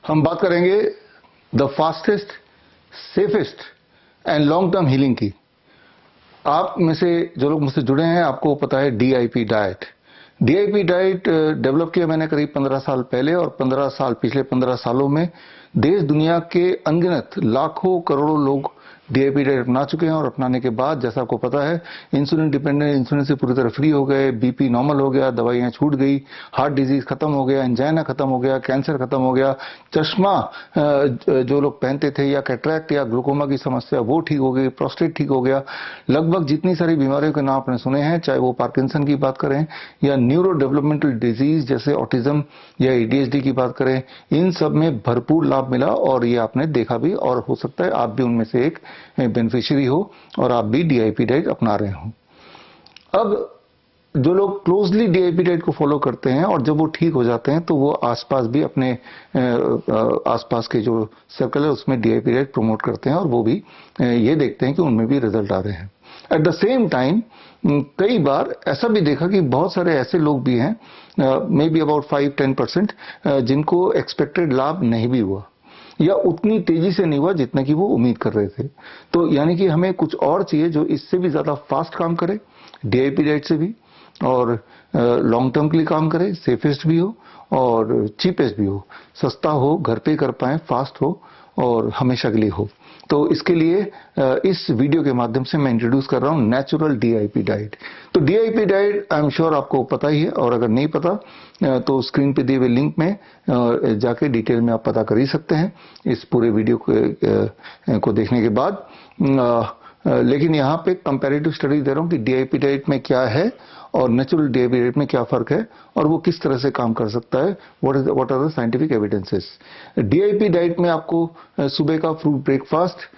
हम बात करेंगे the fastest, safest and long term healing की। आप में से जो लोग मुझसे जुड़े हैं आपको पता है DIP diet. DIP diet develop किया मैंने करीब 15 साल पहले, और पिछले 15 सालों में देश दुनिया के अनगिनत लाखों करोड़ों लोग डीआईपी डाइट अपना चुके हैं। और अपनाने के बाद जैसा आपको पता है, इंसुलिन डिपेंडेंट, इंसुलिन से पूरी तरह फ्री हो गए, बीपी नॉर्मल हो गया, दवाइयां छूट गई, हार्ट डिजीज खत्म हो गया, एंजाइना खत्म हो गया, कैंसर खत्म हो गया, चश्मा जो लोग पहनते थे या कैटरैक्ट या ग्लूकोमा की समस्या वो ठीक हो गई, प्रोस्टेट ठीक हो गया। लगभग जितनी सारी बीमारियों के नाम आपने सुने हैं, चाहे वो पार्किंसन की बात करें या न्यूरो डेवलपमेंटल डिजीज जैसे ऑटिज्म या एडीएचडी की बात करें, इन सब में भरपूर लाभ मिला। और ये आपने देखा भी, और हो सकता है आप भी उनमें से एक बेनिफिशियरी हो और आप भी डीआईपी डाइट अपना रहे हो। अब जो लोग क्लोजली डीआईपी डाइट को फॉलो करते हैं और जब वो ठीक हो जाते हैं तो वो आसपास भी अपने आसपास के जो सर्कल है उसमें डीआईपी डाइट प्रमोट करते हैं, और वो भी ये देखते हैं कि उनमें भी रिजल्ट आ रहे हैं। एट द सेम टाइम कई बार ऐसा भी देखा कि बहुत सारे ऐसे लोग भी हैं, मे बी अबाउट 5-10%, जिनको एक्सपेक्टेड लाभ नहीं भी हुआ या उतनी तेजी से नहीं हुआ जितना कि वो उम्मीद कर रहे थे। तो यानी कि हमें कुछ और चाहिए जो इससे भी ज्यादा फास्ट काम करे, डीआईपी डाइट से भी, और लॉन्ग टर्म के लिए काम करे, सेफेस्ट भी हो और चीपेस्ट भी हो, सस्ता हो, घर पे कर पाए, फास्ट हो और हमेशा के लिए हो। तो इसके लिए इस वीडियो के माध्यम से मैं इंट्रोड्यूस कर रहा हूं नेचुरल डीआईपी डाइट। तो DIP diet I am sure आपको पता ही है, और अगर नहीं पता तो स्क्रीन पे दिए हुए लिंक में जाके डिटेल में आप पता कर ही सकते हैं इस पूरे वीडियो को देखने के बाद। लेकिन यहाँ पे कंपैरेटिव स्टडी दे रहा हूँ कि डीआईपी डाइट में क्या है और नेचुरल डीआईपी डाइट में क्या फर्क है और वो किस तरह से काम कर सकता है, what are the scientific evidences. DIP diet में आपको सुबह का फ्रूट ब्रेकफास्ट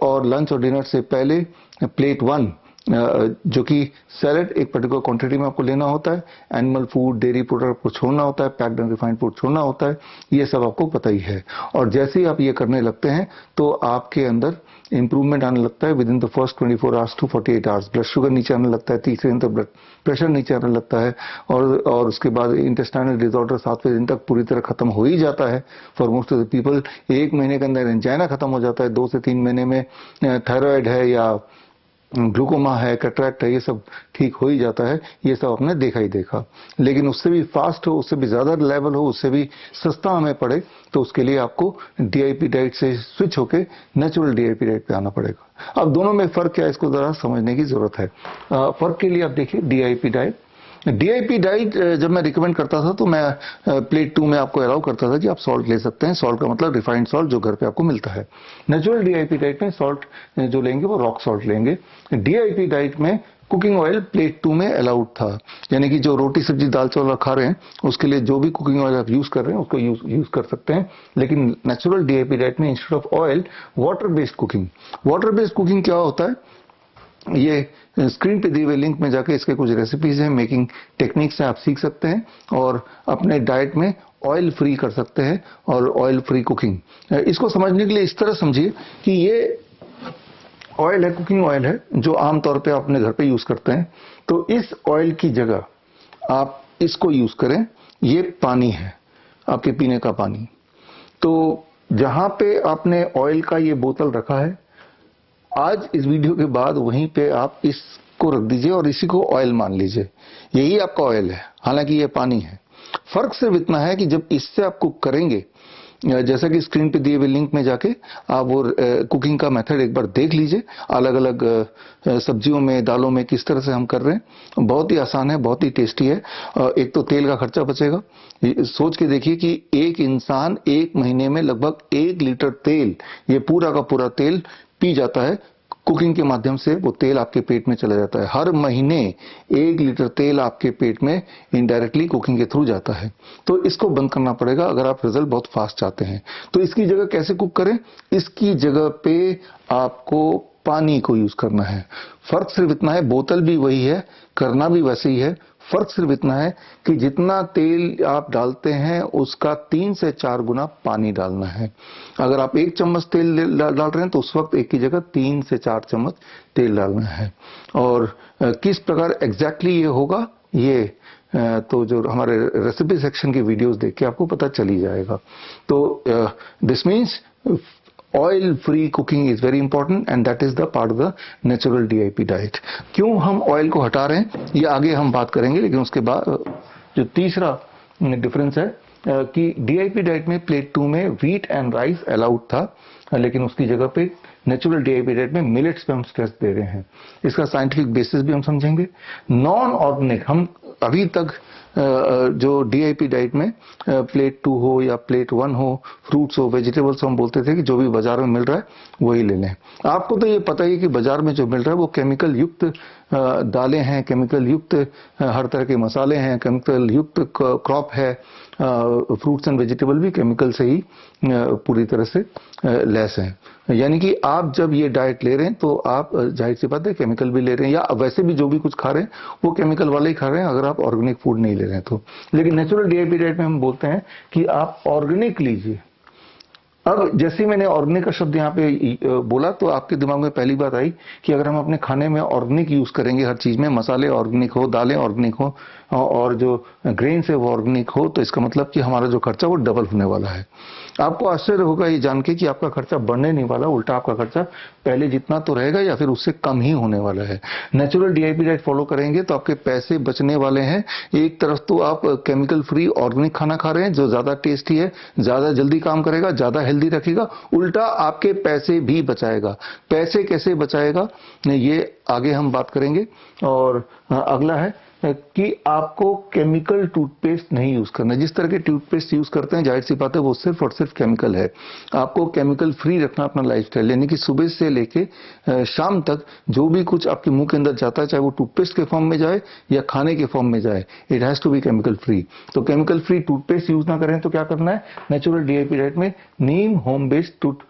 और लंच और डिनर से पहले प्लेट 1 जो कि सैलेड एक पर्टिकुलर क्वांटिटी में आपको लेना होता है, एनिमल फूड, डेयरी प्रोडक्ट को छोड़ना होता है, पैक्ड एंड रिफाइंड फूड छोड़ना होता है, ये सब आपको पता ही है। और जैसे ही आप ये करने लगते हैं तो आपके अंदर इंप्रूवमेंट आने लगता है within the first 24 hours to 48 hours. Blood sugar नीचे आने लगता है, तीसरे दिन तक ब्लड प्रेशर नीचे आने लगता है, और उसके बाद इंटेस्टाइनल डिसऑर्डर 7वें दिन तक पूरी तरह खत्म हो ही जाता है for most of the people. 1 महीने के अंदर एंजाइना खत्म हो जाता है, 2 से 3 महीने में थायराइड है या ग्लूकोमा है, कैटरैक्ट है, ये सब ठीक हो ही जाता है। ये सब आपने देखा ही देखा। लेकिन उससे भी फास्ट हो, उससे भी ज्यादा लेवल हो, उससे भी सस्ता हमें पड़े, तो उसके लिए आपको डीआईपी डाइट से स्विच होके नेचुरल डीआईपी डाइट पे आना पड़ेगा। अब दोनों में फर्क क्या है, इसको जरा समझने की जरूरत है। फर्क के लिए आप देखिए डीआईपी डाइट जब मैं रिकमेंड करता था तो मैं प्लेट 2 में आपको अलाउ करता था कि आप सॉल्ट ले सकते हैं। सॉल्ट का मतलब रिफाइंड सॉल्ट जो घर पे आपको मिलता है। नेचुरल डीआईपी डाइट में सॉल्ट जो लेंगे वो रॉक सॉल्ट लेंगे। डीआईपी डाइट में कुकिंग ऑयल प्लेट 2 में अलाउड था, यानी कि जो रोटी सब्जी दाल चावल खा रहे हैं उसके लिए जो भी कुकिंग ऑयल आप यूज कर रहे हैं उसको यूज कर सकते हैं। लेकिन नेचुरल डीआईपी डाइट में instead of oil water based cooking क्या होता है, ये स्क्रीन पे दिए हुए लिंक में जाके इसके कुछ रेसिपीज हैं, मेकिंग टेक्निक्स हैं, आप सीख सकते हैं और अपने डाइट में ऑयल फ्री कर सकते हैं। और ऑयल फ्री कुकिंग, इसको समझने के लिए इस तरह समझिए कि ये ऑयल है, कुकिंग ऑयल है, जो आमतौर पे आप अपने घर पे यूज करते हैं। तो इस ऑयल की जगह आप इसको यूज करें। ये पानी है, आपके पीने का पानी। तो जहां पे आपने ऑयल का ये बोतल रखा है, आज इस वीडियो के बाद वहीं पे आप इसको रख दीजिए और इसी को ऑयल मान लीजिए। यही आपका ऑयल है, हालांकि ये पानी है। फर्क सिर्फ इतना है कि जब इससे आप कुक करेंगे, जैसा कि स्क्रीन पे दिए हुए लिंक में जाके आप वो कुकिंग का मेथड एक बार देख लीजिए। अलग अलग सब्जियों में, दालों में किस तरह से हम कर रहे हैं। बहुत ही आसान है, बहुत ही टेस्टी है। एक तो तेल का खर्चा बचेगा। सोच के देखिए कि एक इंसान 1 महीने में लगभग 1 लीटर तेल, ये पूरा का पूरा तेल पी जाता है। कुकिंग के माध्यम से वो तेल आपके पेट में चला जाता है। हर महीने 1 लीटर तेल आपके पेट में इनडायरेक्टली कुकिंग के थ्रू जाता है। तो इसको बंद करना पड़ेगा अगर आप रिजल्ट बहुत फास्ट चाहते हैं। तो इसकी जगह कैसे कुक करें, इसकी जगह पे आपको पानी को यूज करना है। फर्क सिर्फ इतना है, बोतल भी वही है, करना भी वैसे ही है। फर्क सिर्फ इतना है कि जितना तेल आप डालते हैं उसका 3 से 4 गुना पानी डालना है। अगर आप 1 चम्मच तेल डाल रहे हैं तो उस वक्त एक की जगह 3 से 4 चम्मच तेल डालना है। और किस प्रकार एग्जैक्टली ये होगा, ये तो जो हमारे रेसिपी सेक्शन की वीडियोस देख के आपको पता चल ही जाएगा। तो this means oil free cooking is very important and that is the part of the natural DIP diet. क्यों हम ऑयल को हटा रहे हैं ये आगे हम बात करेंगे, लेकिन उसके बाद जो तीसरा डिफरेंस है कि डीआईपी डाइट में प्लेट 2 में व्हीट एंड राइस अलाउड था, लेकिन उसकी जगह पे नेचुरल डीआईपी डाइट में मिलेट्स पे हम स्ट्रेस दे रहे हैं। इसका साइंटिफिक बेसिस भी हम समझेंगे। नॉन ऑर्गेनिक, हम अभी तक जो डीआईपी डाइट में प्लेट 2 हो या प्लेट 1 हो, फ्रूट्स हो, वेजिटेबल्स, हम बोलते थे कि जो भी बाजार में मिल रहा है वही ले लें। आपको तो ये पता ही कि बाजार में जो मिल रहा है वो केमिकल युक्त दालें हैं, केमिकल युक्त हर तरह के मसाले हैं, केमिकल युक्त क्रॉप है, फ्रूट्स एंड वेजिटेबल भी केमिकल से ही पूरी तरह से लेस हैं। यानी कि आप जब ये डाइट ले रहे हैं तो आप जाहिर सी बात है केमिकल भी ले रहे हैं, या वैसे भी जो भी कुछ खा रहे हैं वो केमिकल वाले ही खा रहे हैं अगर आप ऑर्गेनिक फूड नहीं ले रहे हैं तो। लेकिन नेचुरल डीआईपी डाइट में हम बोलते हैं कि आप ऑर्गेनिक लीजिए। अब जैसे ही मैंने ऑर्गेनिक का शब्द यहाँ पे बोला तो आपके दिमाग में पहली बात आई कि अगर हम अपने खाने में ऑर्गेनिक यूज करेंगे, हर चीज में मसाले ऑर्गेनिक हो, दालें ऑर्गेनिक हो और जो ग्रेन्स है वो ऑर्गेनिक हो, तो इसका मतलब कि हमारा जो खर्चा वो डबल होने वाला है। आपको आश्चर्य होगा ये जान के कि आपका खर्चा बढ़ने नहीं वाला, उल्टा आपका खर्चा पहले जितना तो रहेगा या फिर उससे कम ही होने वाला है। नेचुरल डीआईपी डाइट फॉलो करेंगे तो आपके पैसे बचने वाले हैं। एक तरफ तो आप केमिकल फ्री ऑर्गेनिक खाना खा रहे हैं जो ज्यादा टेस्टी है, ज्यादा जल्दी काम करेगा, ज्यादा हेल्दी रखेगा, उल्टा आपके पैसे भी बचाएगा। पैसे कैसे बचाएगा ये आगे हम बात करेंगे। और अगला है कि आपको केमिकल टूथपेस्ट नहीं यूज करना। जिस तरह के टूथपेस्ट यूज करते हैं जाहिर सी बात है वो सिर्फ और सिर्फ केमिकल है। आपको केमिकल फ्री रखना अपना लाइफस्टाइल, यानी कि सुबह से लेके शाम तक जो भी कुछ आपके मुंह के अंदर जाता है, चाहे वो टूथपेस्ट के फॉर्म में जाए या खाने के फॉर्म में जाए, it has to be chemical free. तो केमिकल फ्री टूथपेस्ट यूज ना करें तो क्या करना है, नेचुरल डीआईपी डाइट में नीम होम बेस्ड टूथ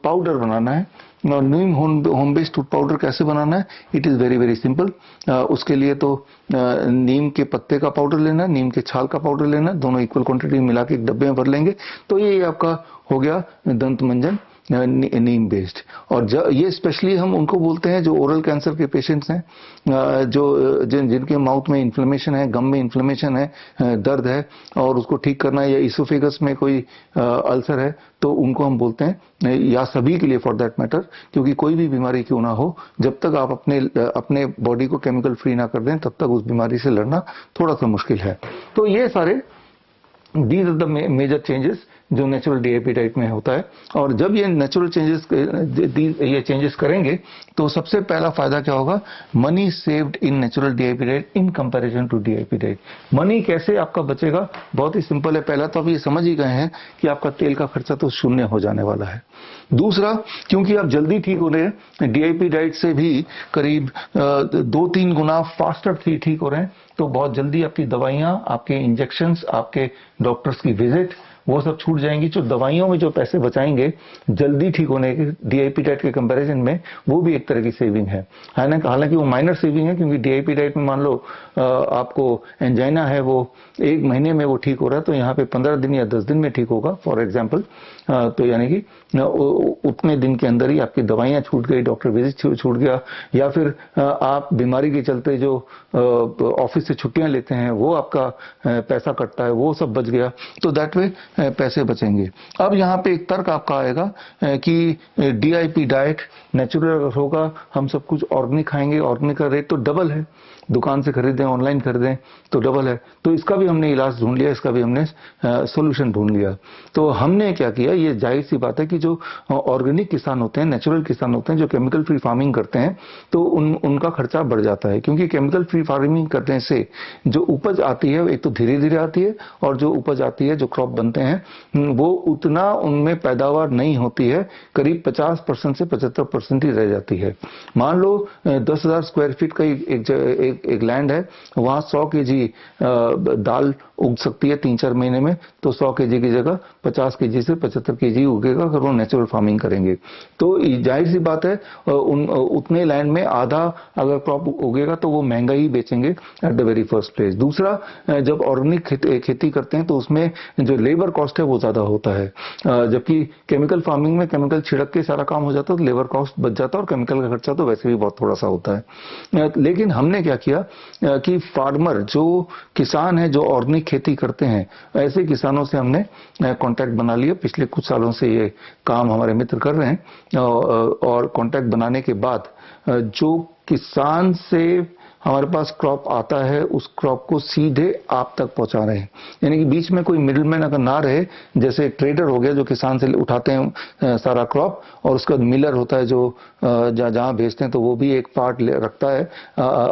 पाउडर बनाना है। और नीम होम बेस्ड टूथ पाउडर कैसे बनाना है, it is very very simple. उसके लिए तो नीम के पत्ते का पाउडर लेना, नीम के छाल का पाउडर लेना, दोनों इक्वल क्वांटिटी मिला के एक डब्बे में भर लेंगे तो ये आपका हो गया दंत मंजन नीम बेस्ड। और ये स्पेशली हम उनको बोलते हैं जो ओरल कैंसर के पेशेंट्स हैं, जिनके माउथ में इन्फ्लेमेशन है, गम में इन्फ्लेमेशन है, दर्द है और उसको ठीक करना है, या इसोफेगस में कोई अल्सर है तो उनको हम बोलते हैं, या सभी के लिए फॉर दैट मैटर, क्योंकि कोई भी बीमारी क्यों ना हो, जब तक आप अपने बॉडी को केमिकल फ्री ना कर दें तब तक उस बीमारी से लड़ना थोड़ा सा मुश्किल है। तो ये सारे these are the major changes जो नेचुरल डीआईपी डाइट में होता है। और जब ये नेचुरल चेंजेस करेंगे तो सबसे पहला फायदा क्या होगा, money saved in natural DIP diet in comparison to DIP diet. Money कैसे आपका बचेगा, बहुत ही सिंपल है। पहला तो आप ये समझ ही गए हैं कि आपका तेल का खर्चा तो शून्य हो जाने वाला है। दूसरा, क्योंकि आप जल्दी ठीक हो रहे हैं, डीआईपी डाइट से भी करीब 2-3 गुना फास्टर ठीक हो रहे हैं, तो बहुत जल्दी आपकी दवाइयां, आपके इंजेक्शंस, आपके डॉक्टर्स की विजिट वो सब छूट जाएंगी। जो दवाइयों में जो पैसे बचाएंगे जल्दी ठीक होने के डीआईपी डाइट के कंपैरिजन में, वो भी एक तरह की सेविंग है। हालांकि वो माइनर सेविंग है, क्योंकि डीआईपी डाइट में मान लो आपको एंजाइना है, वो 1 महीने में वो ठीक हो रहा है, तो यहाँ पे 15 दिन या 10 दिन में ठीक होगा फॉर एग्जाम्पल। तो यानी कि उतने दिन के अंदर ही आपकी दवाइयां छूट गई, डॉक्टर विजिट छूट गया, या फिर आप बीमारी के चलते जो ऑफिस से छुट्टियां लेते हैं वो आपका पैसा कटता है, वो सब बच गया, तो दैट वे पैसे बचेंगे। अब यहाँ पे एक तर्क आपका आएगा कि डीआईपी डाइट नेचुरल होगा, हम सब कुछ ऑर्गेनिक खाएंगे, ऑर्गेनिक का रेट तो डबल है, दुकान से खरीदें ऑनलाइन खरीदें तो डबल है। तो इसका भी हमने इलाज ढूंढ लिया, इसका भी हमने सॉल्यूशन ढूंढ लिया। तो हमने क्या किया, ये जाहिर सी बात है कि जो ऑर्गेनिक किसान होते हैं, नेचुरल किसान होते हैं, जो केमिकल फ्री फार्मिंग करते हैं, तो उनका खर्चा बढ़ जाता है, क्योंकि केमिकल फ्री फार्मिंग करने से जो उपज आती है एक तो धीरे धीरे आती है, और जो उपज आती है, जो क्रॉप बनते हैं, वो उतना उनमें पैदावार नहीं होती है, करीब 50% से 75% ही रह जाती है। मान लो 10,000 स्क्वायर फीट का एक लैंड है, वहां 100 kg दाल उग सकती है 3-4 महीने में, तो 100 केजी की जगह 50 केजी से 75 केजी उगेगा अगर वो नेचुरल फार्मिंग करेंगे। तो जाहिर सी बात है उतने लैंड में आधा अगर क्रॉप उगेगा तो वो महंगा ही बेचेंगे at the very first place. दूसरा, जब ऑर्गेनिक खेती करते हैं तो उसमें जो लेबर कॉस्ट है वो ज्यादा होता है, जबकि केमिकल फार्मिंग में केमिकल छिड़क के सारा काम हो जाता है तो लेबर कॉस्ट बच जाता है और केमिकल का खर्चा तो वैसे भी बहुत थोड़ा सा होता है। लेकिन हमने क्या किया कि फार्मर जो किसान है जो ऑर्गेनिक खेती करते हैं ऐसे किसानों से हमने कांटेक्ट बना लिया। पिछले कुछ सालों से ये काम हमारे मित्र कर रहे हैं और कांटेक्ट बनाने के बाद जो किसान से हमारे पास क्रॉप आता है उस क्रॉप को सीधे आप तक पहुंचा रहे हैं, यानी कि बीच में कोई मिडिलमैन अगर ना रहे, जैसे ट्रेडर हो गया जो किसान से उठाते हैं सारा क्रॉप और उसका मिलर होता है जो जहां भेजते हैं तो वो भी एक पार्ट रखता है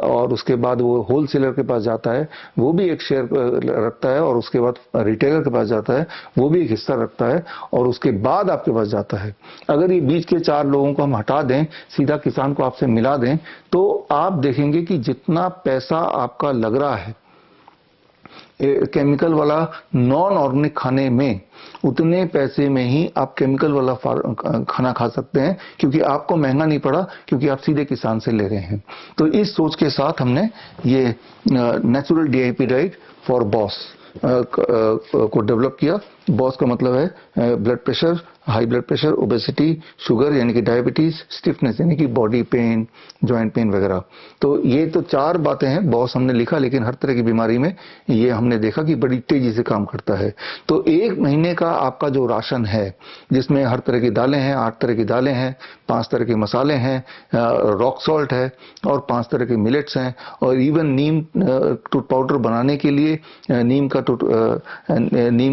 और उसके बाद वो होलसेलर के पास जाता है वो भी एक शेयर रखता है और उसके बाद रिटेलर के पास जाता है वो भी एक हिस्सा रखता है और उसके बाद आपके पास जाता है। अगर ये बीच के 4 लोगों को हम हटा दें, सीधा किसान को आपसे मिला दें, तो आप देखेंगे कि जितना पैसा आपका लग रहा है केमिकल वाला नॉन ऑर्गेनिक खाने में, उतने पैसे में ही आप केमिकल वाला खाना खा सकते हैं, क्योंकि आपको महंगा नहीं पड़ा, क्योंकि आप सीधे किसान से ले रहे हैं। तो इस सोच के साथ हमने ये natural DIP diet for boss को डेवलप किया। बॉस का मतलब है blood pressure, high blood pressure, obesity, sugar यानी कि डायबिटीज, स्टिफनेस यानी कि बॉडी पेन, जॉइंट पेन वगैरह। तो ये तो 4 बातें हैं बॉस हमने लिखा, लेकिन हर तरह की बीमारी में ये हमने देखा कि बड़ी तेजी से काम करता है। तो 1 महीने का आपका जो राशन है जिसमें हर तरह की दालें हैं, 8 तरह की दालें हैं, 5 तरह के मसाले हैं, रॉक सॉल्ट है और 5 तरह के मिलेट्स हैं और इवन नीम टूथ पाउडर बनाने के लिए नीम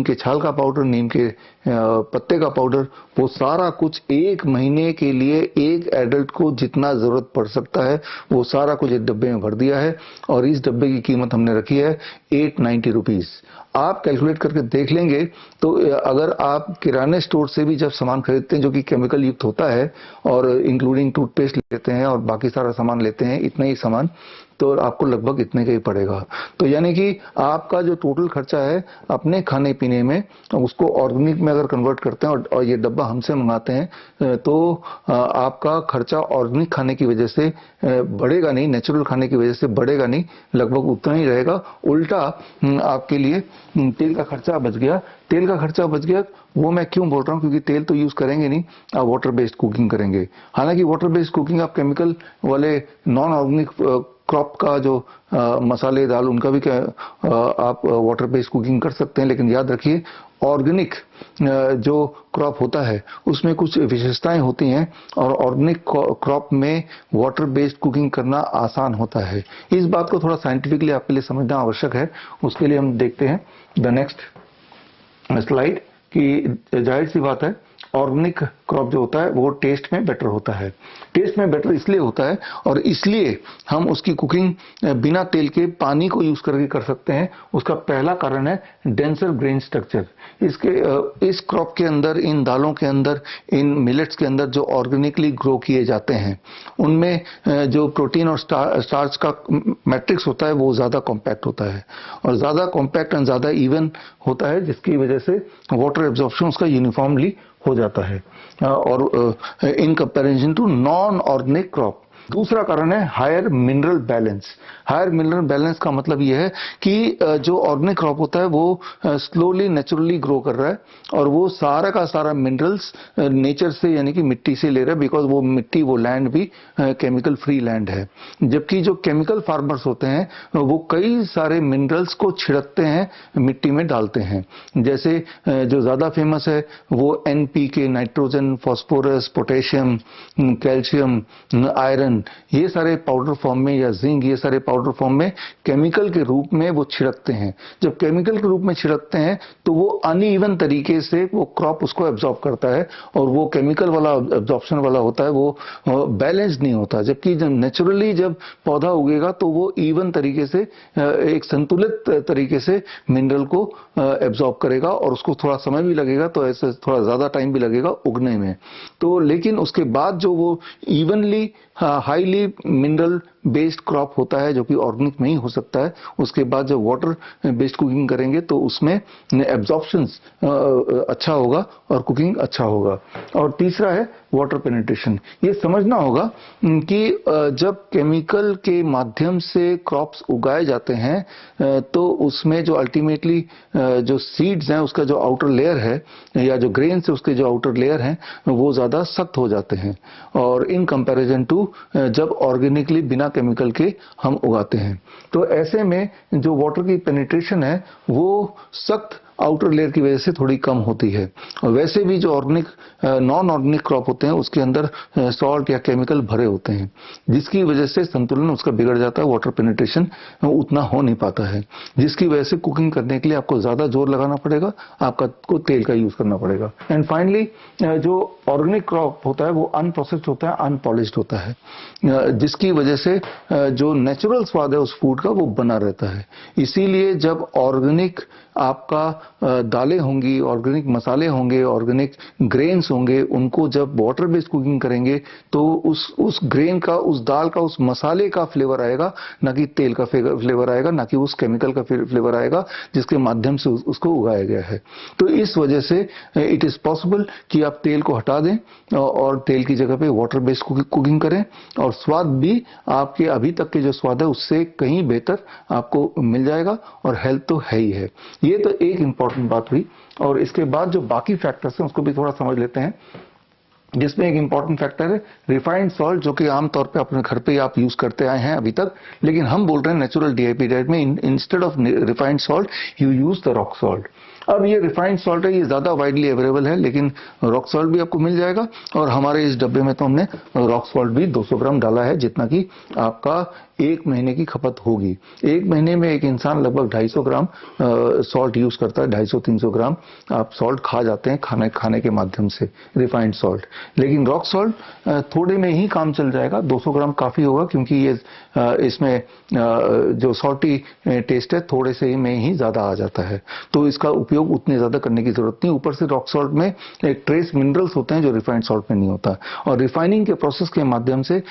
के छाल का पाउडर, नीम के पत्ते का पाउडर, वो सारा कुछ 1 महीने के लिए एक एडल्ट को जितना जरूरत पड़ सकता है वो सारा कुछ एक डब्बे में भर दिया है और इस डब्बे की कीमत हमने रखी है 890 रुपीज। आप कैलकुलेट करके देख लेंगे तो अगर आप किराने स्टोर से भी जब सामान खरीदते हैं जो कि केमिकल युक्त होता है और इंक्लूडिंग टूथपेस्ट लेते हैं और बाकी सारा सामान लेते हैं, इतना ही सामान, तो आपको लगभग इतने का ही पड़ेगा। तो यानी कि आपका जो टोटल खर्चा है अपने खाने पीने में, उसको ऑर्गेनिक में अगर कन्वर्ट करते हैं और ये डब्बा हमसे मंगाते हैं तो आपका खर्चा ऑर्गेनिक खाने की वजह से बढ़ेगा नहीं, नेचुरल खाने की वजह से बढ़ेगा नहीं, लगभग उतना ही रहेगा। उल्टा आपके लिए तेल का खर्चा बच गया। तेल का खर्चा बच गया वो मैं क्यों बोल रहा हूँ, क्योंकि तेल तो यूज करेंगे नहीं, आप वाटर बेस्ड कुकिंग करेंगे। हालांकि वाटर बेस्ड कुकिंग आप केमिकल वाले नॉन ऑर्गेनिक क्रॉप का जो मसाले दाल उनका भी आप वाटर बेस्ड कुकिंग कर सकते हैं, लेकिन याद रखिए ऑर्गेनिक जो क्रॉप होता है उसमें कुछ विशेषताएं होती हैं और ऑर्गेनिक क्रॉप में वाटर बेस्ड कुकिंग करना आसान होता है। इस बात को थोड़ा साइंटिफिकली आपके लिए समझना आवश्यक है। उसके लिए हम देखते हैं द नेक्स्ट स्लाइड कि जाहिर सी बात है ऑर्गेनिक क्रॉप जो होता है वो टेस्ट में बेटर होता है। टेस्ट में बेटर इसलिए होता है और इसलिए हम उसकी कुकिंग बिना तेल के पानी को यूज करके कर सकते हैं। उसका पहला कारण है डेंसर ग्रेन स्ट्रक्चर। इस क्रॉप के अंदर, इन दालों के अंदर, इन मिलेट्स के अंदर जो ऑर्गेनिकली ग्रो किए जाते हैं उनमें जो प्रोटीन और स्टार्च का मैट्रिक्स होता है वो ज्यादा कॉम्पैक्ट होता है और ज्यादा कॉम्पैक्ट एंड ज्यादा इवन होता है, जिसकी वजह से वाटर एब्जॉर्प्शन उसका यूनिफॉर्मली हो जाता है और in comparison to non organic crop. दूसरा कारण है higher mineral balance. Higher mineral balance का मतलब यह है कि जो ऑर्गेनिक क्रॉप होता है वो स्लोली नेचुरली ग्रो कर रहा है और वो सारा का सारा मिनरल्स नेचर से यानी कि मिट्टी से ले रहा है, बिकॉज वो मिट्टी, वो लैंड भी केमिकल फ्री लैंड है। जबकि जो केमिकल फार्मर्स होते हैं वो कई सारे मिनरल्स को छिड़कते हैं, मिट्टी में डालते हैं। जैसे जो ज्यादा फेमस है वो NPK, nitrogen, phosphorus, potassium, calcium, iron, ये सारे पाउडर फॉर्म में, या जिंक, ये सारे पाउडर फॉर्म में केमिकल के रूप में वो छिड़कते हैं। जब केमिकल के रूप में छिड़कते हैं तो वो अनइवन तरीके से वो क्रॉप उसको एब्जॉर्ब करता है और वो केमिकल वाला एब्जॉर्प्शन वाला होता है, वो बैलेंस नहीं होता। जबकि जब नेचुरली जब पौधा उगेगा तो वो इवन तरीके से, एक संतुलित तरीके से मिनरल को एब्जॉर्ब करेगा और उसको थोड़ा समय भी लगेगा, तो ऐसे थोड़ा ज्यादा टाइम भी लगेगा उगने में। तो लेकिन उसके बाद जो वो evenly highly mineral based crop होता है जो कि ऑर्गेनिक में ही हो सकता है। उसके बाद जब वाटर बेस्ड कुकिंग करेंगे तो उसमें एब्जॉर्प्शन अच्छा होगा और कुकिंग अच्छा होगा। और तीसरा है वाटर पेनिट्रेशन। ये समझना होगा कि जब केमिकल के माध्यम से क्रॉप्स उगाए जाते हैं तो उसमें जो अल्टीमेटली जो सीड्स हैं उसका जो आउटर लेयर है या जो ग्रेन से उसके जो आउटर लेयर हैं वो ज्यादा सख्त हो जाते हैं और इन कंपैरिजन टू जब ऑर्गेनिकली बिना केमिकल के हम उगाते हैं। तो ऐसे में जो वाटर की पेनिट्रेशन है वो सख्त आउटर लेयर की वजह से थोड़ी कम होती है। और वैसे भी जो ऑर्गेनिक नॉन ऑर्गेनिक क्रॉप होते हैं उसके अंदर सॉल्ट या केमिकल भरे होते हैं जिसकी वजह से संतुलन उसका बिगड़ जाता है, वाटर पेनिट्रेशन उतना हो नहीं पाता है, जिसकी वजह से कुकिंग करने के लिए आपको ज्यादा जोर लगाना पड़ेगा, आपको तेल का यूज करना पड़ेगा। एंड फाइनली जो ऑर्गेनिक क्रॉप होता है वो अनप्रोसेस्ड होता है, अनपॉलिश्ड होता है, जिसकी वजह से जो नेचुरल स्वाद है उस फूड का वो बना रहता है। इसीलिए जब ऑर्गेनिक आपका दालें होंगी, ऑर्गेनिक मसाले होंगे, ऑर्गेनिक ग्रेन्स होंगे, उनको जब वाटर बेस्ड कुकिंग करेंगे तो उस ग्रेन का, उस दाल का, उस मसाले का फ्लेवर आएगा, ना कि तेल का फ्लेवर आएगा, ना कि उस केमिकल का फ्लेवर आएगा जिसके माध्यम से उसको उगाया गया है। तो इस वजह से इट इज पॉसिबल कि आप तेल को हटा दें और तेल की जगह पे वाटर बेस्ड कुकिंग करें और स्वाद भी आपके अभी तक के जो स्वाद है उससे कहीं बेहतर आपको मिल जाएगा और हेल्थ तो है ही है। ये तो एक इंपॉर्टेंट बात हुई। और इसके बाद जो बाकी फैक्टर्स हैं उसको भी थोड़ा समझ लेते हैं, जिसमें एक इंपॉर्टेंट फैक्टर है रिफाइंड सॉल्ट, जो कि आमतौर पे अपने घर पे आप यूज करते आए हैं अभी तक, लेकिन हम बोल रहे हैं नेचुरल डीआईपी डाइट में instead of refined salt you use the rock salt. अब ये रिफाइंड सॉल्ट है, ये ज्यादा वाइडली अवेलेबल है, लेकिन रॉक सॉल्ट भी आपको मिल जाएगा। और हमारे इस डब्बे में तो हमने रॉक सॉल्ट भी 200 ग्राम डाला है, जितना कि आपका एक महीने की खपत होगी। एक महीने में एक इंसान लगभग 250 ग्राम सॉल्ट यूज करता है, 250-300 ग्राम आप सॉल्ट खा जाते हैं खाने के माध्यम से, रिफाइंड सॉल्ट। लेकिन रॉक सॉल्ट थोड़े में ही काम चल जाएगा, 200 ग्राम काफी होगा, क्योंकि ये इसमें जो सॉल्टी टेस्ट है थोड़े से में ही ज्यादा आ जाता है, तो इसका उपयोग उतने ज्यादा करने की जरूरत नहीं। ऊपर से रॉक सॉल्ट में एक ट्रेस मिनरल्स होते हैं जो रिफाइंड सॉल्ट में नहीं होता, और रिफाइनिंग के प्रोसेस के माध्यम से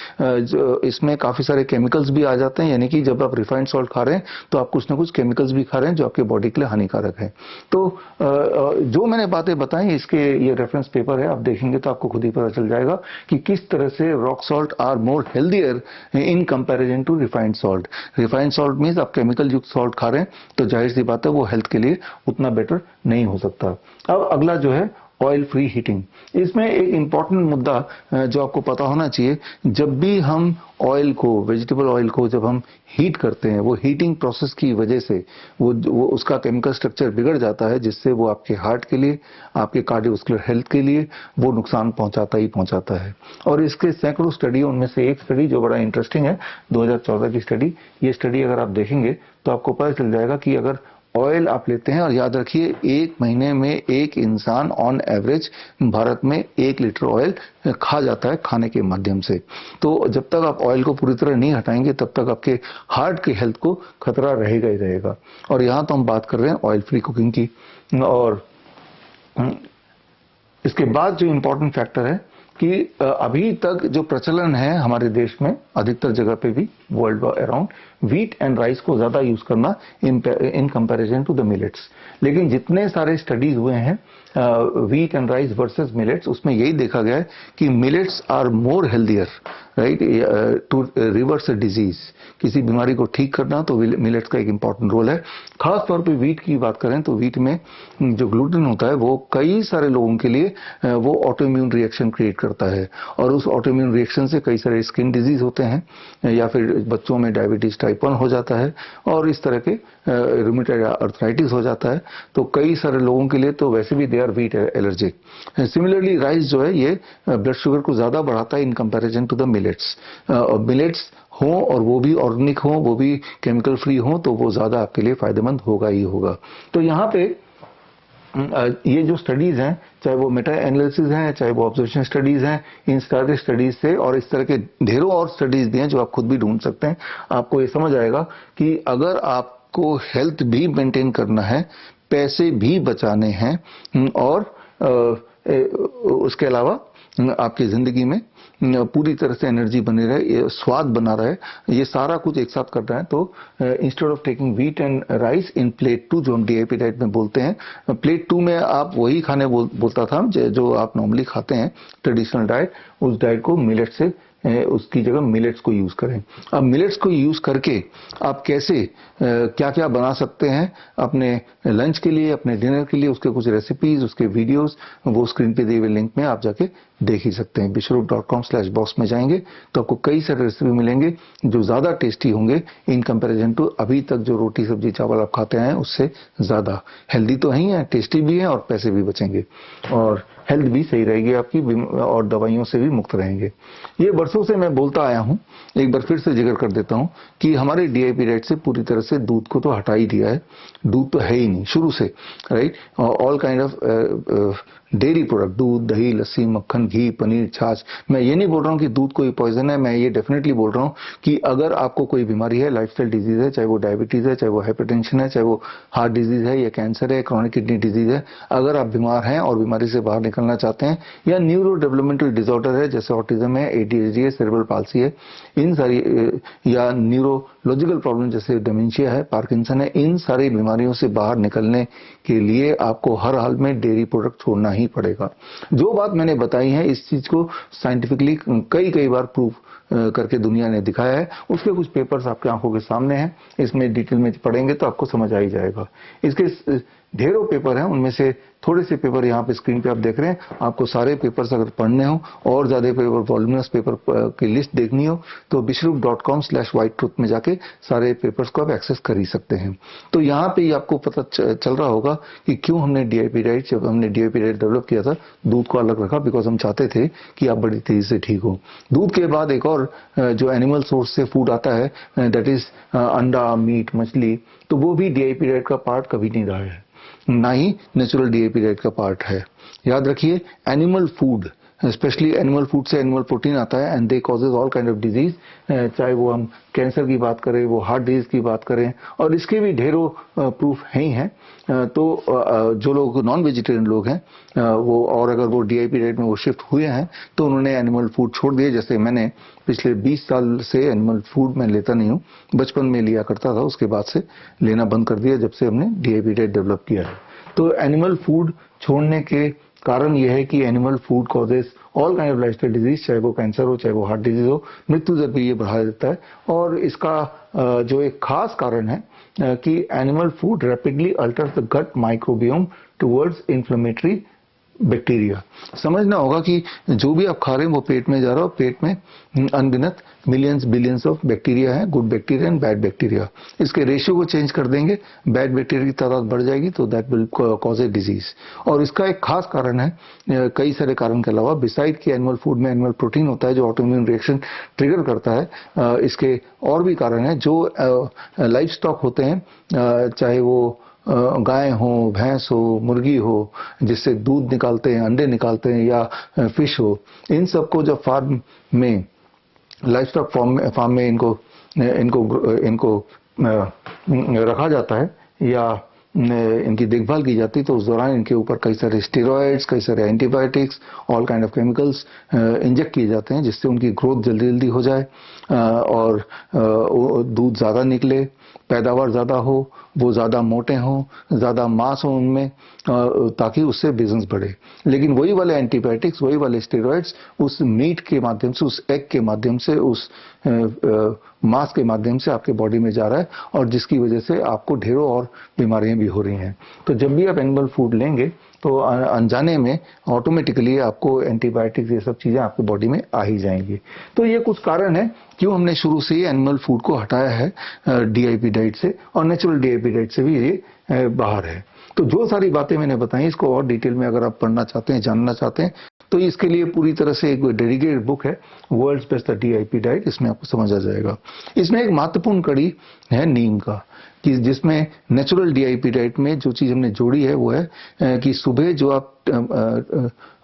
इसमें काफी सारे केमिकल्स भी आ जाते हैं, यानी कि जब आप रिफाइंड सॉल्ट खा रहे हैं तो आप कुछ ना कुछ केमिकल्स भी खा रहे हैं जो आपके बॉडी के लिए हानिकारक है। तो जो मैंने बातें बताई इसके ये रेफरेंस पेपर है, आप देखेंगे तो आपको खुद ही पता चल जाएगा कि किस तरह से rock salt are more healthier in comparison to refined salt. Refined salt means आप केमिकल युक्त सॉल्ट खा रहे हैं, तो जाहिर सी बात है वो हेल्थ के लिए उतना बेटर नहीं हो सकता। अब अगला जो है ऑयल फ्री हीटिंग। इसमें एक इंपॉर्टेंट मुद्दा जो आपको पता होना चाहिए, जब भी हम ऑयल को, वेजिटेबल ऑयल को जब हम हीट करते हैं, वो हीटिंग प्रोसेस की वजह से वो उसका केमिकल स्ट्रक्चर बिगड़ जाता है, जिससे वो आपके हार्ट के लिए, आपके कार्डियोवैस्कुलर हेल्थ के लिए वो नुकसान पहुंचाता ही पहुंचाता है। और इसके सैकड़ों स्टडी, उनमें से एक स्टडी जो बड़ा इंटरेस्टिंग है 2014 की स्टडी, ये स्टडी अगर आप देखेंगे तो आपको पता चल जाएगा कि अगर ऑयल आप लेते हैं, और याद रखिए एक महीने में एक इंसान ऑन एवरेज भारत में 1 लीटर ऑयल खा जाता है खाने के माध्यम से। तो जब तक आप ऑयल को पूरी तरह नहीं हटाएंगे तब तक आपके हार्ट की हेल्थ को खतरा रहेगा ही रहेगा। और यहां तो हम बात कर रहे हैं ऑयल फ्री कुकिंग की। और इसके बाद जो इंपॉर्टेंट फैक्टर है कि अभी तक जो प्रचलन है हमारे देश में अधिकतर जगह पे भी world around, wheat and rice को ज्यादा यूज करना in comparison to the millets. लेकिन जितने सारे स्टडीज हुए हैं wheat and rice versus millets, उसमें यही देखा गया है कि millets are more healthier, right, to reverse disease. किसी बीमारी को ठीक करना तो मिलेट्स का एक इंपॉर्टेंट रोल है। खास तौर पे व्हीट की बात करें तो व्हीट में जो ग्लूटेन होता है वो कई सारे लोगों के लिए वो ऑटोइम्यून रिएक्शन क्रिएट करता है, और उस ऑटोइम्यून रिएक्शन से कई सारे स्किन डिजीज होते हैं, या फिर बच्चों में डायबिटीज टाइप 1 हो जाता है, और इस तरह के रूमेटॉइड आर्थराइटिस हो जाता है। तो कई सारे लोगों के लिए तो वैसे भी they are wheat allergic. Similarly rice जो है ये ब्लड शुगर को ज्यादा बढ़ाता है in comparison to the millets. Millets हो और वो भी ऑर्गेनिक हो, वो भी केमिकल फ्री हो, तो वो ज्यादा आपके लिए फायदेमंद होगा ही होगा। तो यहाँ पे ये जो स्टडीज हैं, चाहे वो मेटा एनालिसिस हैं, चाहे वो ऑब्जर्वेशन स्टडीज हैं, इन सारे स्टडीज से और इस तरह के ढेरों और स्टडीज भी हैं जो आप खुद भी ढूंढ सकते हैं, आपको ये समझ आएगा कि अगर आपको हेल्थ भी मेंटेन करना है, पैसे भी बचाने हैं, और उसके अलावा आपकी जिंदगी में पूरी तरह से एनर्जी बनी रहे, स्वाद बना रहे, ये सारा कुछ एक साथ कर रहा है। तो instead of taking wheat and rice in plate 2, जो हम डीआईपी डाइट में बोलते हैं, प्लेट 2 में आप वही खाने बोलता था जो आप नॉर्मली खाते हैं ट्रेडिशनल डाइट, उस डाइट को मिलेट से उसकी जगह मिलेट्स को यूज करें। अब मिलेट्स को यूज करके आप कैसे क्या क्या बना सकते हैं अपने लंच के लिए, अपने डिनर के लिए, उसके कुछ रेसिपीज, उसके वीडियोस वो स्क्रीन पे दिए हुए लिंक में आप जाके देख ही सकते हैं। bishrup.com/box में जाएंगे तो आपको कई सारे रेसिपी मिलेंगे जो ज्यादा टेस्टी होंगे इन कंपैरिजन टू अभी तक जो रोटी सब्जी चावल आप खाते हैं उससे ज्यादा। हेल्दी तो ही है, टेस्टी भी है और पैसे भी बचेंगे और हेल्थ भी सही रहेगी आपकी और दवाइयों से भी मुक्त रहेंगे। ये वर्षों से मैं बोलता आया हूं, एक बार फिर से जिक्र कर देता हूं कि हमारे डीआईपी डाइट से पूरी तरह से दूध को तो हटा ही दिया है। दूध तो है ही नहीं शुरू से, right. All kind of dairy product, दूध, दही, लस्सी, मक्खन, घी, पनीर, छाछ। मैं ये नहीं बोल रहा हूँ कि दूध कोई पॉइजन है, मैं ये डेफिनेटली बोल रहा हूँ कि अगर आपको कोई बीमारी है, लाइफस्टाइल डिजीज है, चाहे वो डायबिटीज है, चाहे वो हाइपरटेंशन है, चाहे वो हार्ट डिजीज है या कैंसर है, क्रॉनिक किडनी डिजीज है, अगर आप बीमार हैं और बीमारी से बाहर निकलना चाहते हैं, या न्यूरो डेवलपमेंटल डिसऑर्डर है जैसे ऑटिज्म है, एडीएचडी है, सेरेब्रल पाल्सी है, इन सारी या न्यूरोलॉजिकल प्रॉब्लम जैसे डिमेंशिया है, पार्किंसन है, इन सारी बीमारियों से बाहर निकलने के लिए आपको हर हाल में डेयरी प्रोडक्ट छोड़ना ही पड़ेगा। जो बात मैंने बताई है इस चीज को साइंटिफिकली कई बार प्रूव करके दुनिया ने दिखाया है। उसके कुछ पेपर्स आपके आंखों के सामने हैं, इसमें डिटेल में पढ़ेंगे तो आपको समझ आ ही जाएगा। इसके ढेरों पेपर हैं, उनमें से थोड़े से पेपर यहाँ पे स्क्रीन पे आप देख रहे हैं। आपको सारे पेपर्स अगर पढ़ने हो और ज्यादा पेपर, वॉल्यूमिनस पेपर की लिस्ट देखनी हो तो bishrup.com/whitetruth में जाके सारे पेपर्स को आप एक्सेस कर ही सकते हैं। तो यहाँ पे ही आपको पता चल रहा होगा कि क्यों हमने डीआईपी डाइट, जब हमने डीआईपी डाइट डेवलप किया था, दूध को अलग रखा, बिकॉज हम चाहते थे कि आप बड़ी तेजी से ठीक हो। दूध के बाद एक और जो एनिमल सोर्स से फूड आता है, दैट इज अंडा, मीट, मछली, तो वो भी डीआईपी डाइट का पार्ट कभी नहीं रहा है, ना ही नेचुरल डीआईपी डाइट का पार्ट है। याद रखिए, animal food, specially animal food से एनिमल प्रोटीन आता है and they causes all kind of disease, चाहे वो हम कैंसर की बात करें, वो हार्ट डिजीज की बात करें, और इसके भी ढेरों प्रूफ हैं ही हैं। तो जो लोग नॉन वेजिटेरियन लोग हैं वो, और अगर वो डीआईपी डाइट में वो शिफ्ट हुए हैं तो उन्होंने एनिमल फूड छोड़ दिए। जैसे मैंने पिछले 20 साल से एनिमल फूड मैं लेता नहीं हूँ, बचपन में लिया करता था, उसके बाद से लेना बंद कर दिया जब से हमने डीआईपी डाइट डेवलप किया है। तो एनिमल फूड छोड़ने के कारण यह है कि animal food causes all kind of lifestyle disease, चाहे वो कैंसर हो, चाहे वो हार्ट डिजीज हो, मृत्यु दर भी ये बढ़ा देता है। और इसका जो एक खास कारण है कि animal food rapidly alters the gut microbiome towards inflammatory bacteria. समझना होगा कि जो भी आप खा रहे हैं वो पेट में जा रहा है, पेट में अनगिनत मिलियंस बिलियंस ऑफ बैक्टीरिया है, good bacteria and bad bacteria. इसके रेशियो को चेंज कर देंगे, बैड बैक्टीरिया की तादाद बढ़ जाएगी तो that will cause a disease. और इसका एक खास कारण है, कई सारे कारण के अलावा, बिसाइड कि एनिमल फूड में एनिमल प्रोटीन होता है जो ऑटोइम्यून रिएक्शन ट्रिगर करता है, इसके और भी कारण है। जो लाइफ स्टॉक होते हैं, चाहे वो गाय हो, भैंस हो, मुर्गी हो, जिससे दूध निकालते हैं, अंडे निकालते हैं, या फिश हो, इन सबको जब फार्म में, लाइफ स्टॉक फार्म में इनको रखा जाता है या इनकी देखभाल की जाती है, तो उस दौरान इनके ऊपर कई सारे स्टेरॉइड्स, कई सारे antibiotics, all kind of chemicals inject किए जाते हैं जिससे उनकी ग्रोथ जल्दी जल्दी हो जाए और दूध ज़्यादा निकले, पैदावार ज़्यादा हो, वो ज़्यादा मोटे हों, ज़्यादा मांस हो उनमें, ताकि उससे बिजनेस बढ़े। लेकिन वही वाले एंटीबायोटिक्स, वही वाले स्टेरॉइड्स उस मीट के माध्यम से, उस एग के माध्यम से, उस मांस के माध्यम से आपके बॉडी में जा रहा है, और जिसकी वजह से आपको ढेरों और बीमारियां भी हो रही हैं। तो जब भी आप एनिमल फूड लेंगे तो अनजाने में ऑटोमेटिकली आपको एंटीबायोटिक्स, ये सब चीजें आपके बॉडी में आ ही जाएंगी। तो ये कुछ कारण है क्यों हमने शुरू से ही एनिमल फूड को हटाया है डीआईपी डाइट से, और नेचुरल डीआईपी डाइट से भी ये बाहर है। तो जो सारी बातें मैंने बताई, इसको और डिटेल में अगर आप पढ़ना चाहते हैं, जानना चाहते हैं, तो इसके लिए पूरी तरह से एक डेडिकेटेड बुक है, वर्ल्ड्स बेस्ट डीआईपी डाइट, इसमें आपको समझ आ जाएगा। इसमें एक महत्वपूर्ण कड़ी है नीम का। कि जिसमें नेचुरल डीआईपी डाइट में जो चीज हमने जोड़ी है वो है कि सुबह जो आप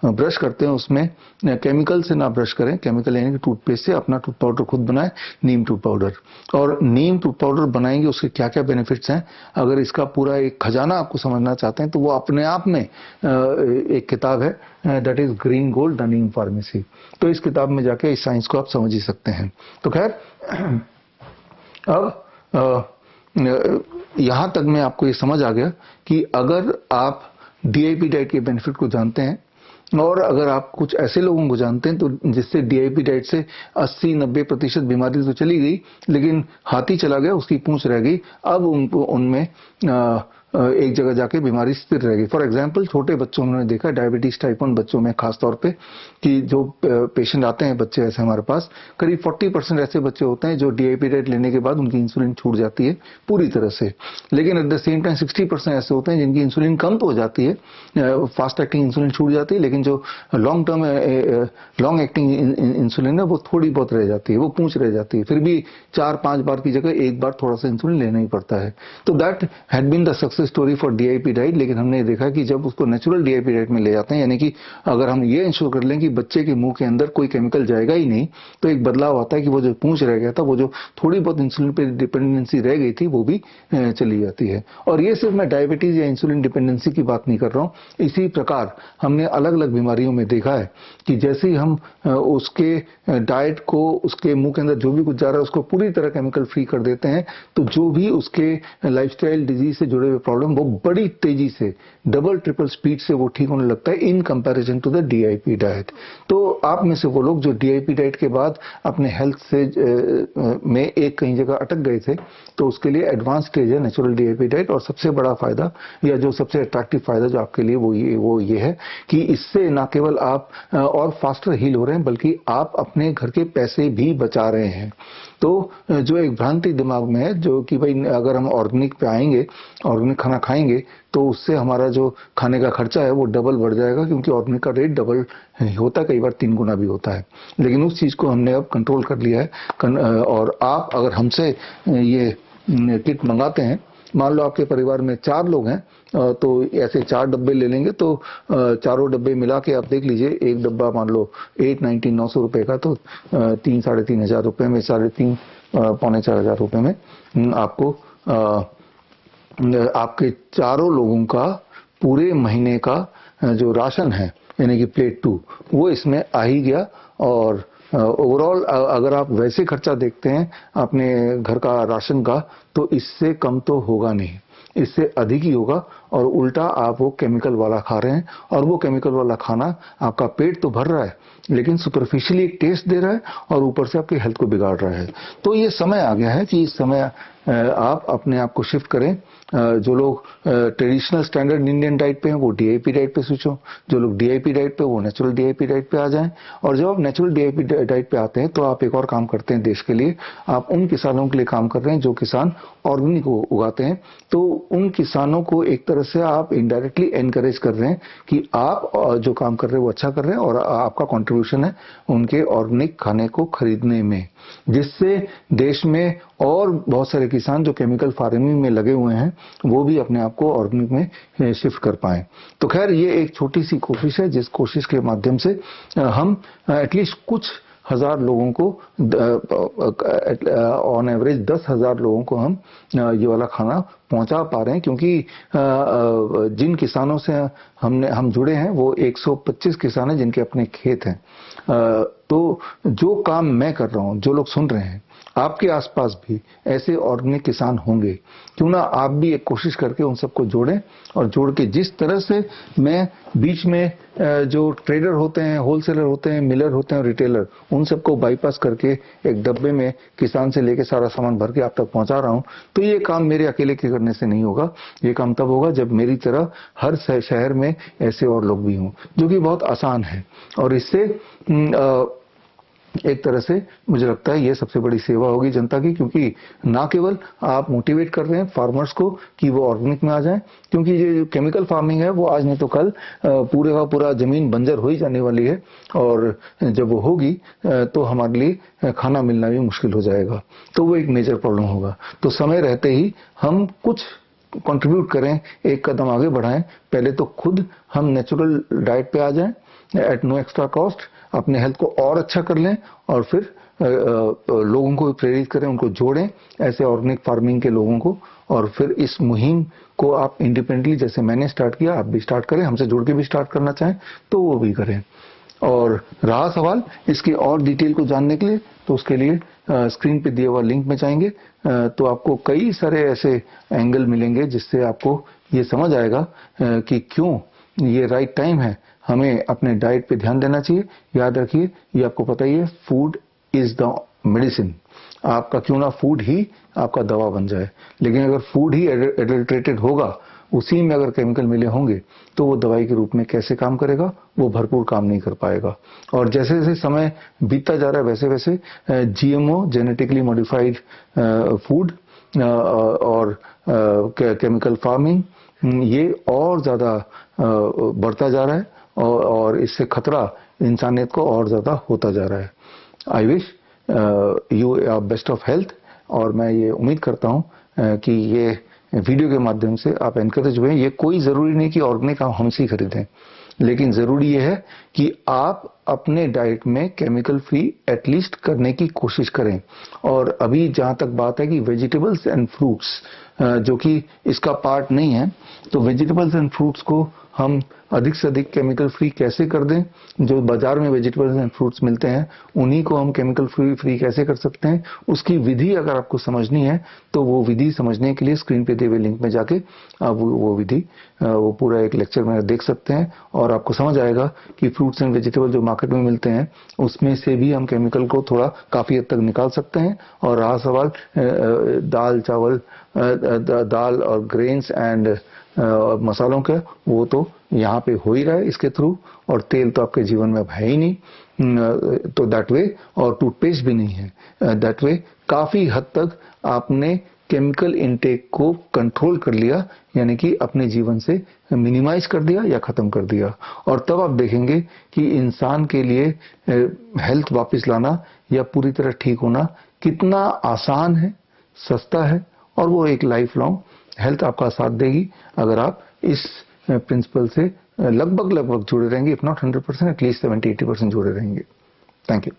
ब्रश करते हैं उसमें केमिकल से ना ब्रश करें, केमिकल यानी कि टूथपेस्ट से अपना टूथ पाउडर खुद बनाएं, नीम टूथ पाउडर। और नीम टूथ पाउडर बनाएंगे उसके क्या क्या बेनिफिट्स हैं, अगर इसका पूरा एक खजाना आपको समझना चाहते हैं तो वो अपने आप में एक किताब है, that is green gold the Neem pharmacy. तो इस किताब में जाके इस साइंस को आप समझ ही सकते हैं। तो खैर अब यहां तक में आपको ये समझ आ गया कि अगर आप डीआईपी डाइट के बेनिफिट को जानते हैं और अगर आप कुछ ऐसे लोगों को जानते हैं तो जिससे डीआईपी डाइट से 80-90% बीमारी तो चली गई, लेकिन हाथी चला गया उसकी पूंछ रह गई, अब उनको उनमें एक जगह जाके बीमारी स्थिर रहेगी। फॉर एग्जाम्पल छोटे बच्चों में उन्होंने देखा, डायबिटीज टाइप 1 बच्चों में खास तौर पे, कि जो पेशेंट आते हैं बच्चे ऐसे हमारे पास, करीब 40% ऐसे बच्चे होते हैं जो डीआईपी डाइट लेने के बाद उनकी इंसुलिन छूट जाती है पूरी तरह से। लेकिन एट द सेम टाइम 60% ऐसे होते हैं जिनकी इंसुलिन कम तो हो जाती है, फास्ट एक्टिंग इंसुलिन छूट जाती है, लेकिन जो long term long acting insulin है वो थोड़ी बहुत रह जाती है, वो पूंछ रह जाती है। फिर भी 4-5 बार की जगह एक बार थोड़ा सा इंसुलिन लेना ही पड़ता है। तो that had been the success story for DIP diet. लेकिन हमने देखा कि जब उसको नेचुरल डीआईपी डाइट में ले जाते हैं, यानी कि अगर हम ये इंश्योर कर लें कि बच्चे के मुंह के अंदर कोई केमिकल जाएगा ही नहीं, तो एक बदलाव आता है कि वो जो पूंछ रह गया था, वो जो थोड़ी बहुत इंसुलिन पे डिपेंडेंसी रह गई थी, वो भी चली जाती है। और ये सिर्फ मैं डायबिटीज या इंसुलिन डिपेंडेंसी की बात नहीं कर रहा हूं। इसी प्रकार हमने अलग अलग बीमारियों में देखा है कि जैसे ही हम उसके डाइट को, उसके मुंह के अंदर जो भी कुछ जा रहा है उसको पूरी तरह केमिकल फ्री कर देते हैं, तो जो भी उसके लाइफस्टाइल डिजीज से जुड़े हुए प्रॉब्लम वो बड़ी तेजी से, डबल ट्रिपल स्पीड से वो ठीक होने लगता है in comparison to the DIP diet. तो आप में से वो लोग जो डीआईपी डाइट के बाद अपने हेल्थ से में एक कहीं जगह अटक गए थे, तो उसके लिए एडवांस स्टेज है नेचुरल डीआईपी डाइट। और सबसे बड़ा फायदा या जो सबसे अट्रैक्टिव फायदा जो आपके लिए वो ये है कि इससे ना केवल आप और फास्टर हील हो रहे हैं, बल्कि आप अपने घर के पैसे भी बचा रहे हैं। तो जो एक भ्रांति दिमाग में है जो कि भाई अगर हम ऑर्गेनिक पे आएंगे, ऑर्गेनिक खाना खाएंगे, तो उससे हमारा जो खाने का खर्चा है वो डबल बढ़ जाएगा, क्योंकि ऑर्गेनिक का रेट डबल होता है, कई बार 3 गुना भी होता है। लेकिन उस चीज को हमने अब कंट्रोल कर लिया है। और आप अगर हमसे ये किट मंगाते हैं, मान लो आपके परिवार में 4 लोग हैं, तो ऐसे 4 डब्बे ले लेंगे, तो चारों डब्बे मिला के आप देख लीजिए, एक डब्बा मान लो 890-900 रुपए का, तो 3-3.5 हजार रुपए में, 3.5-4 हजार रुपए में आपको आपके चारों लोगों का पूरे महीने का जो राशन है, यानी कि प्लेट 2, वो इसमें आ ही गया। और ओवरऑल अगर आप वैसे खर्चा देखते हैं अपने घर का राशन का, तो इससे कम तो होगा नहीं, इससे अधिक ही होगा। और उल्टा आप वो केमिकल वाला खा रहे हैं, और वो केमिकल वाला खाना आपका पेट तो भर रहा है, लेकिन सुपरफिशियली एक टेस्ट दे रहा है और ऊपर से आपकी हेल्थ को बिगाड़ रहा है। तो ये समय आ गया है कि इस समय आप अपने आप को शिफ्ट करें। जो लोग ट्रेडिशनल स्टैंडर्ड इंडियन डाइट पे हैं वो डीआईपी डाइट पे स्विच हो, जो लोग डीआईपी डाइट पे वो नेचुरल डीआईपी डाइट पे आ जाएं। और जब आप नेचुरल डीआईपी डाइट पे आते हैं तो आप एक और काम करते हैं देश के लिए, आप उन किसानों के लिए काम कर रहे हैं जो किसान ऑर्गेनिक उगाते हैं। तो उन किसानों को एक तरह से आप इनडायरेक्टली एनकरेज कर रहे हैं कि आप जो काम कर रहे हैं वो अच्छा कर रहे हैं, और आपका कंट्रीब्यूशन है उनके ऑर्गेनिक खाने को खरीदने में, जिससे देश में और बहुत सारे किसान जो केमिकल फार्मिंग में लगे हुए हैं वो भी अपने आप को ऑर्गेनिक में शिफ्ट कर पाए। तो खैर ये एक छोटी सी कोशिश है, जिस कोशिश के माध्यम से हम एटलीस्ट कुछ हजार लोगों को, ऑन एवरेज 10,000 लोगों को हम ये वाला खाना पहुंचा पा रहे हैं। क्योंकि जिन किसानों से हम जुड़े हैं वो 125 किसान हैं जिनके अपने खेत हैं। तो जो काम मैं कर रहा हूं, जो लोग सुन रहे हैं, आपके आसपास भी ऐसे ऑर्गेनिक किसान होंगे, क्यों ना आप भी एक कोशिश करके उन सबको जोड़ें। और जोड़ के जिस तरह से मैं बीच में जो ट्रेडर होते हैं, होलसेलर होते हैं, मिलर होते हैं, रिटेलर, उन सबको बाईपास करके एक डब्बे में किसान से लेके सारा सामान भर के आप तक पहुंचा रहा हूं, तो ये काम मेरे अकेले के करने से नहीं होगा। ये काम तब होगा जब मेरी तरह हर शहर में ऐसे और लोग भी हों, जो कि बहुत आसान है। और इससे एक तरह से मुझे लगता है ये सबसे बड़ी सेवा होगी जनता की, क्योंकि ना केवल आप मोटिवेट कर रहे हैं फार्मर्स को कि वो ऑर्गेनिक में आ जाएं, क्योंकि ये केमिकल फार्मिंग है वो आज नहीं तो कल पूरे का पूरा जमीन बंजर हो ही जाने वाली है, और जब वो होगी तो हमारे लिए खाना मिलना भी मुश्किल हो जाएगा, तो वो एक मेजर प्रॉब्लम होगा। तो समय रहते ही हम कुछ कंट्रीब्यूट करें, एक कदम आगे बढ़ाएं। पहले तो खुद हम नेचुरल डाइट पे आ जाएं एट नो एक्स्ट्रा कॉस्ट, अपने हेल्थ को और अच्छा कर लें, और फिर लोगों को प्रेरित करें, उनको जोड़ें ऐसे ऑर्गेनिक फार्मिंग के लोगों को, और फिर इस मुहिम को आप इंडिपेंडेंटली जैसे मैंने स्टार्ट किया आप भी स्टार्ट करें, हमसे जुड़ के भी स्टार्ट करना चाहें तो वो भी करें। और रहा सवाल इसकी और डिटेल को जानने के लिए, तो उसके लिए स्क्रीन पे दिए हुआ लिंक में जाएंगे तो आपको कई सारे ऐसे एंगल मिलेंगे जिससे आपको ये समझ आएगा कि क्यों ये राइट टाइम है हमें अपने डाइट पे ध्यान देना चाहिए। याद रखिए, ये आपको पता ही है, फूड इज द मेडिसिन। आपका क्यों ना फूड ही आपका दवा बन जाए, लेकिन अगर फूड ही एडल्ट्रेटेड होगा, उसी में अगर केमिकल मिले होंगे, तो वो दवाई के रूप में कैसे काम करेगा, वो भरपूर काम नहीं कर पाएगा। और जैसे जैसे समय बीतता जा रहा है वैसे वैसे जीएमओ जेनेटिकली मॉडिफाइड फूड और केमिकल फार्मिंग ये और ज्यादा बढ़ता जा रहा है, और इससे खतरा इंसानियत को और ज्यादा होता जा रहा है। I wish you best of health, और मैं ये उम्मीद करता हूं कि ये वीडियो के माध्यम से आप एनकरेज हुए। ये कोई जरूरी नहीं कि ऑर्गेनिक आप हमसे ही खरीदें, लेकिन जरूरी ये है कि आप अपने डाइट में केमिकल फ्री एटलीस्ट करने की कोशिश करें। और अभी जहां तक बात है कि वेजिटेबल्स एंड फ्रूट्स जो कि इसका पार्ट नहीं है, तो वेजिटेबल्स एंड फ्रूट्स को हम अधिक से अधिक केमिकल फ्री कैसे कर दें। जो बाजार में वेजिटेबल्स एंड फ्रूट्स मिलते हैं उन्हीं को हम केमिकल फ्री कैसे कर सकते हैं, उसकी विधि अगर आपको समझनी है तो वो विधि समझने के लिए स्क्रीन पे दिए हुए लिंक में जाके आप वो विधि वो पूरा एक लेक्चर में देख सकते हैं, और आपको समझ आएगा कि फ्रूट्स एंड वेजिटेबल जो मार्केट में मिलते हैं उसमें से भी हम केमिकल को थोड़ा काफी हद तक निकाल सकते हैं। और रहा सवाल दाल चावल दाल और ग्रेन्स एंड मसालों का, वो तो यहाँ पे हो ही रहा है इसके थ्रू, और तेल तो आपके जीवन में अब है ही नहीं, तो दैट वे, और टूथपेस्ट भी नहीं है दैट वे। काफी हद तक आपने केमिकल इनटेक को कंट्रोल कर लिया, यानी कि अपने जीवन से मिनिमाइज कर दिया या खत्म कर दिया, और तब आप देखेंगे कि इंसान के लिए हेल्थ वापस लाना या पूरी तरह ठीक होना कितना आसान है, सस्ता है, और वो एक लाइफ लॉन्ग हेल्थ आपका साथ देगी अगर आप इस प्रिंसिपल से लगभग जुड़े रहेंगे, इफ नॉट 100%, एटलीस्ट 70-80% जुड़े रहेंगे। Thank you.